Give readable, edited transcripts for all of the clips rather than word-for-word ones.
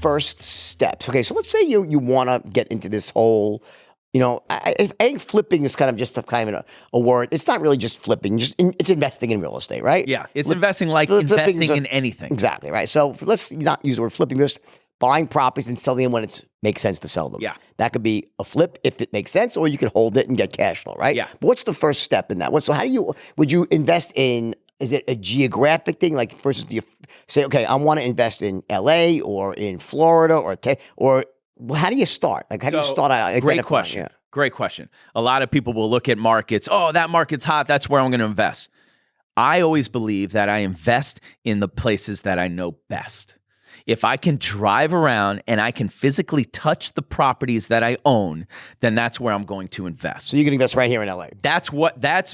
first steps? Okay, so let's say you want to get into this whole, I think flipping is kind of just a word. It's not really just flipping. It's investing in real estate, right? Yeah, it's investing like investing in anything. Exactly, right. So let's not use the word flipping, just buying properties and selling them when it makes sense to sell them. Yeah. That could be a flip if it makes sense, or you could hold it and get cash flow, right? Yeah. But what's the first step in that? So would you invest in, is it a geographic thing? Like versus do you say, okay, I want to invest in LA or in Florida or how do you start? Like how do you start? Great question. Yeah. Great question. A lot of people will look at markets. Oh, that market's hot. That's where I'm going to invest. I always believe that I invest in the places that I know best. If I can drive around and I can physically touch the properties that I own, then that's where I'm going to invest. So you can invest right here in LA. That's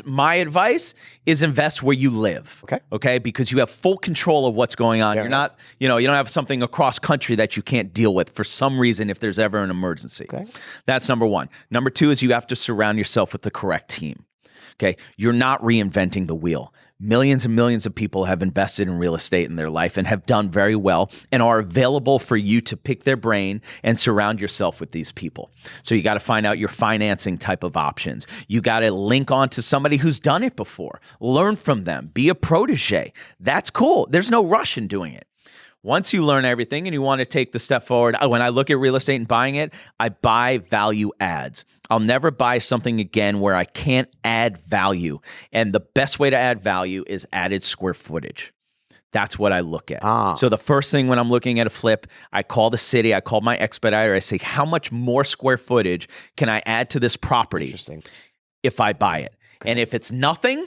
my advice, is invest where you live. Okay. Because you have full control of what's going on. You're not, you don't have something across country that you can't deal with for some reason if there's ever an emergency. Okay. That's number one. Number two is you have to surround yourself with the correct team. Okay. You're not reinventing the wheel. Millions and millions of people have invested in real estate in their life and have done very well and are available for you to pick their brain and surround yourself with these people. So you got to find out your financing type of options. You got to link on to somebody who's done it before. Learn from them. Be a protege. That's cool. There's no rush in doing it. Once you learn everything and you want to take the step forward, when I look at real estate and buying it, I buy value adds. I'll never buy something again where I can't add value. And the best way to add value is added square footage. That's what I look at. So the first thing when I'm looking at a flip, I call the city, I call my expediter, I say, how much more square footage can I add to this property if I buy it? Okay. And if it's nothing,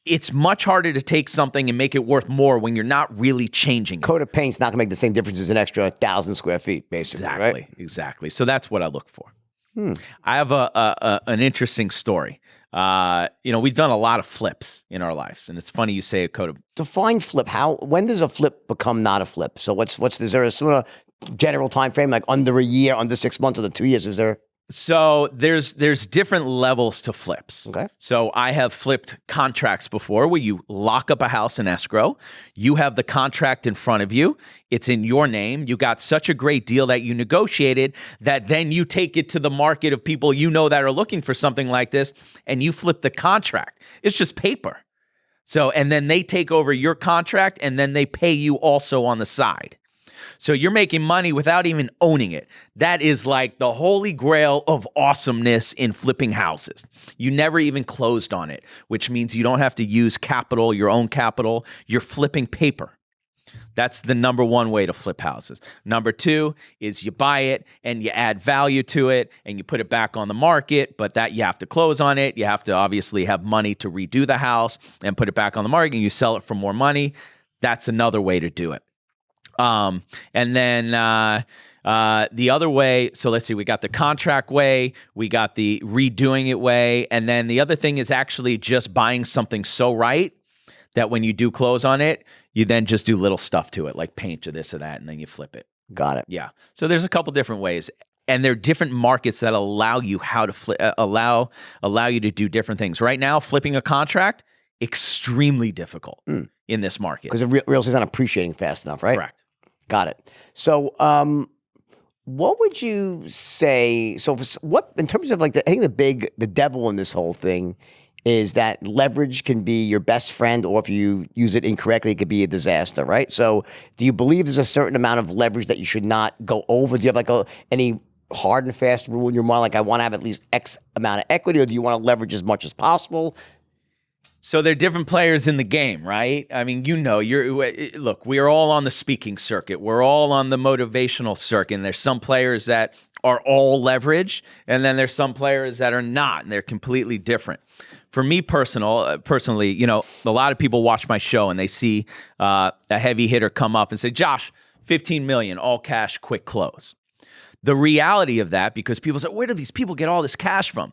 it's much harder to take something and make it worth more when you're not really changing it. Coat of paint's not going to make the same difference as an extra 1,000 square feet, basically, right? Exactly. So that's what I look for. I have an interesting story. We've done a lot of flips in our lives, and it's funny you say a coat of. Define flip. When does a flip become not a flip? So is there a sort of general time frame, like under a year, under 6 months, or the 2 years? Is there? So there's different levels to flips. Okay. So I have flipped contracts before where you lock up a house in escrow. You have the contract in front of you. It's in your name. You got such a great deal that you negotiated that then you take it to the market of people that are looking for something like this, and you flip the contract. It's just paper. So, and then they take over your contract and then they pay you also on the side. So you're making money without even owning it. That is like the holy grail of awesomeness in flipping houses. You never even closed on it, which means you don't have to use capital, your own capital. You're flipping paper. That's the number one way to flip houses. Number two is you buy it and you add value to it and you put it back on the market, but that you have to close on it. You have to obviously have money to redo the house and put it back on the market, and you sell it for more money. That's another way to do it. And then the other way, so let's see, we got the contract way, we got the redoing it way, and then the other thing is actually just buying something so right that when you do close on it, you then just do little stuff to it, like paint or this or that, and then you flip it. Got it. Yeah. So there's a couple different ways. And there are different markets that allow you how to flip, allow you to do different things. Right now, flipping a contract, extremely difficult in this market. Because real estate's not appreciating fast enough, right? Correct. Got it. So, what would you say? So, what in terms of like I think the devil in this whole thing is that leverage can be your best friend, or if you use it incorrectly, it could be a disaster, right? So, do you believe there's a certain amount of leverage that you should not go over? Do you have like any hard and fast rule in your mind, like I want to have at least X amount of equity, or do you want to leverage as much as possible? So there are different players in the game, right? I mean, look, we're all on the speaking circuit. We're all on the motivational circuit. And there's some players that are all leverage, and then there's some players that are not, and they're completely different. For me personally, a lot of people watch my show and they see a heavy hitter come up and say, Josh, 15 million, all cash, quick close. The reality of that, because people say, where do these people get all this cash from?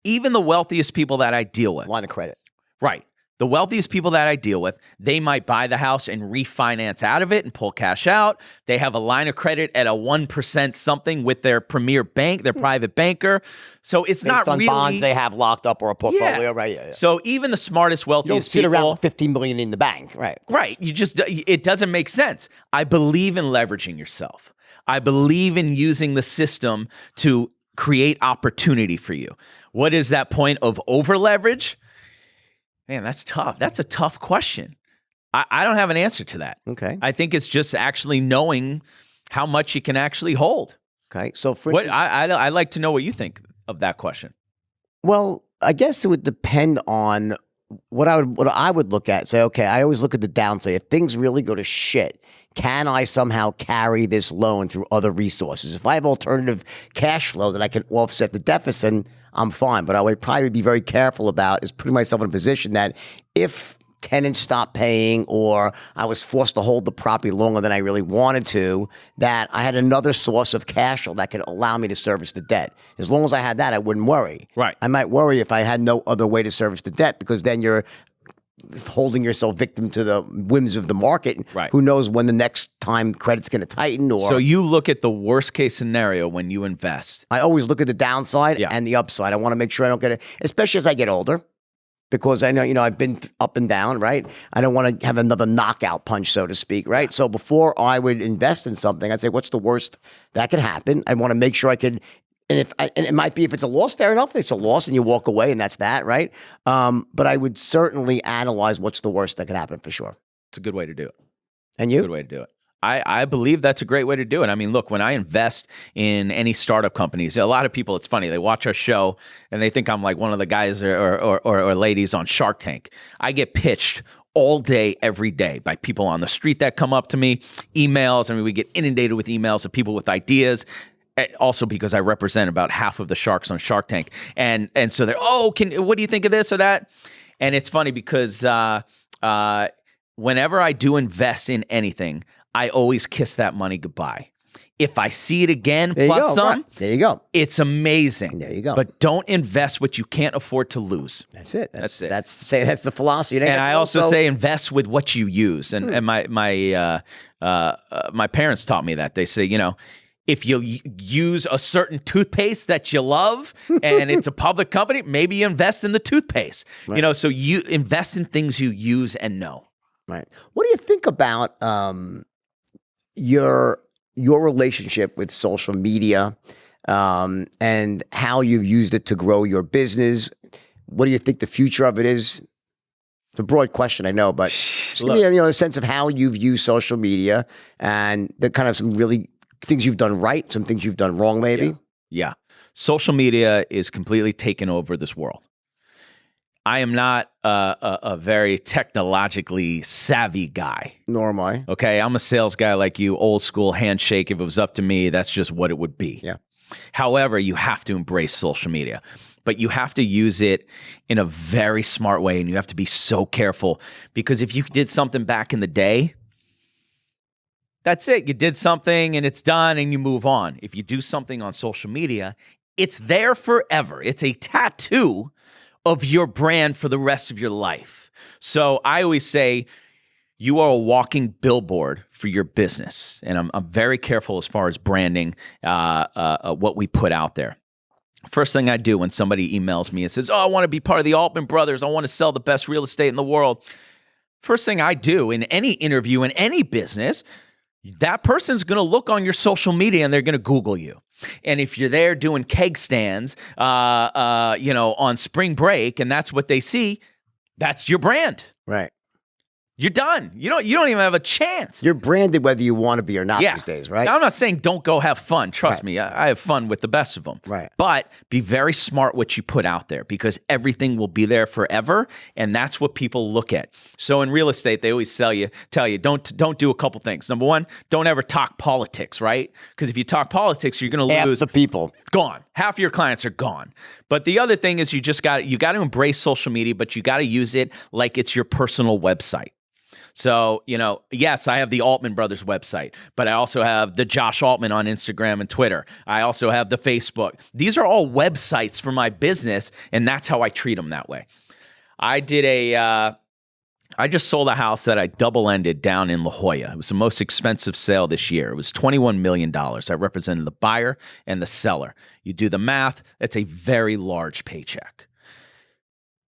Even the wealthiest people that I deal with. Line of credit. Right. The wealthiest people that I deal with, they might buy the house and refinance out of it and pull cash out. They have a line of credit at a 1% something with their premier bank, their private banker. So it's Based not on really bonds they have locked up or a portfolio, Yeah. right? Yeah, yeah. So even the smartest, You don't wealthiest sit people, around with 15 million in the bank, right? right? It doesn't make sense. I believe in leveraging yourself. I believe in using the system to create opportunity for you. What is that point of over leverage? Man, that's tough. That's a tough question. I don't have an answer to that. Okay. I think it's just actually knowing how much you can actually hold. Okay. So for What instance, I like to know what you think of that question. well, I guess it would depend on what I would look at. Say, okay, I always look at the downside. If things really go to shit, can I somehow carry this loan through other resources? If I have alternative cash flow that I can offset the deficit, I'm fine. But I would probably be very careful about is putting myself in a position that if tenants stopped paying or I was forced to hold the property longer than I really wanted to, that I had another source of cash flow that could allow me to service the debt. As long as I had that, I wouldn't worry. Right. I might worry if I had no other way to service the debt because then you're holding yourself victim to the whims of the market. Right. Who knows when the next time credit's going to tighten or... So you look at the worst case scenario when you invest. I always look at the downside Yeah. and the upside. I want to make sure I don't get it, especially as I get older, because I know, I've been up and down, right? I don't want to have another knockout punch, so to speak, right? So before I would invest in something, I'd say, what's the worst that could happen? I want to make sure I could, and it might be if it's a loss, fair enough. It's a loss and you walk away and that's that, right? But I would certainly analyze what's the worst that could happen for sure. It's a good way to do it. And you? Good way to do it. I believe that's a great way to do it. I mean, look, when I invest in any startup companies, a lot of people, it's funny, they watch our show and they think I'm like one of the guys or ladies on Shark Tank. I get pitched all day, every day by people on the street that come up to me, emails. I mean, we get inundated with emails of people with ideas. Also because I represent about half of the sharks on Shark Tank. And so they're, what do you think of this or that? And it's funny because whenever I do invest in anything, I always kiss that money goodbye. If I see it again, There you plus go, some, right. There you go. it's amazing. There you go. But don't invest what you can't afford to lose. That's it. That's it. That's the philosophy. And I also say invest with what you use. And my parents taught me that. They say, if you use a certain toothpaste that you love and it's a public company, maybe you invest in the toothpaste. Right. So you invest in things you use and know. Right. What do you think about your relationship with social media and how you've used it to grow your business? What do you think the future of it is? It's a broad question, I know, but just give me a sense of how you've used social media and the kind of some really things you've done right, some things you've done wrong, maybe. Yeah. Social media is completely taken over this world. I am not a very technologically savvy guy. Nor am I. Okay, I'm a sales guy like you, old school handshake. If it was up to me, that's just what it would be. Yeah. However, you have to embrace social media, but you have to use it in a very smart way, and you have to be so careful because if you did something back in the day, that's it. You did something and it's done and you move on. If you do something on social media, it's there forever. It's a tattoo of your brand for the rest of your life. So I always say you are a walking billboard for your business. And I'm very careful as far as branding what we put out there. First thing I do when somebody emails me and says, I want to be part of the Altman Brothers. I want to sell the best real estate in the world. First thing I do in any interview, in any business, that person's going to look on your social media and they're going to Google you. And if you're there doing keg stands, on spring break, and that's what they see, that's your brand. Right. You're done. You don't even have a chance. You're branded whether you want to be or not these days, right? Now, I'm not saying don't go have fun. Trust Right. me, I have fun with the best of them. Right. But be very smart what you put out there because everything will be there forever, and that's what people look at. So in real estate, they always tell you, don't do a couple things. Number one, don't ever talk politics, right? Because if you talk politics, you're going to Half lose the people. Gone. Half of your clients are gone. But the other thing is you got to embrace social media, but you got to use it like it's your personal website. So, yes, I have the Altman Brothers website, but I also have the Josh Altman on Instagram and Twitter. I also have the Facebook. These are all websites for my business, and that's how I treat them that way. I did a I just sold a house that I double-ended down in La Jolla. It was the most expensive sale this year. It was $21 million. I represented the buyer and the seller. You do the math, that's a very large paycheck.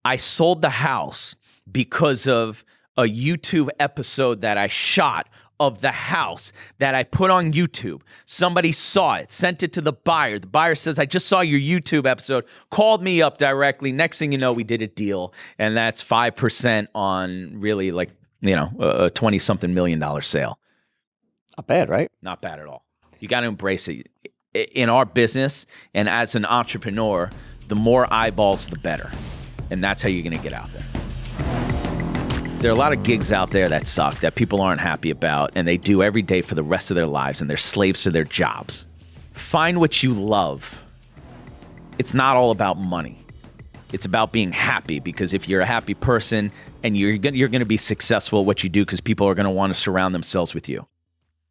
I sold the house because of a YouTube episode that I shot of the house that I put on YouTube. Somebody saw it, sent it to the buyer. The buyer says, I just saw your YouTube episode, called me up directly. Next thing you know, we did a deal. And that's 5% on really like, a $20-something million sale. Not bad, right? Not bad at all. You got to embrace it. In our business and as an entrepreneur, the more eyeballs, the better. And that's how you're going to get out there. There are a lot of gigs out there that suck, that people aren't happy about, and they do every day for the rest of their lives, and they're slaves to their jobs. Find what you love. It's not all about money. It's about being happy, because if you're a happy person and you're going to be successful at what you do, because people are going to want to surround themselves with you.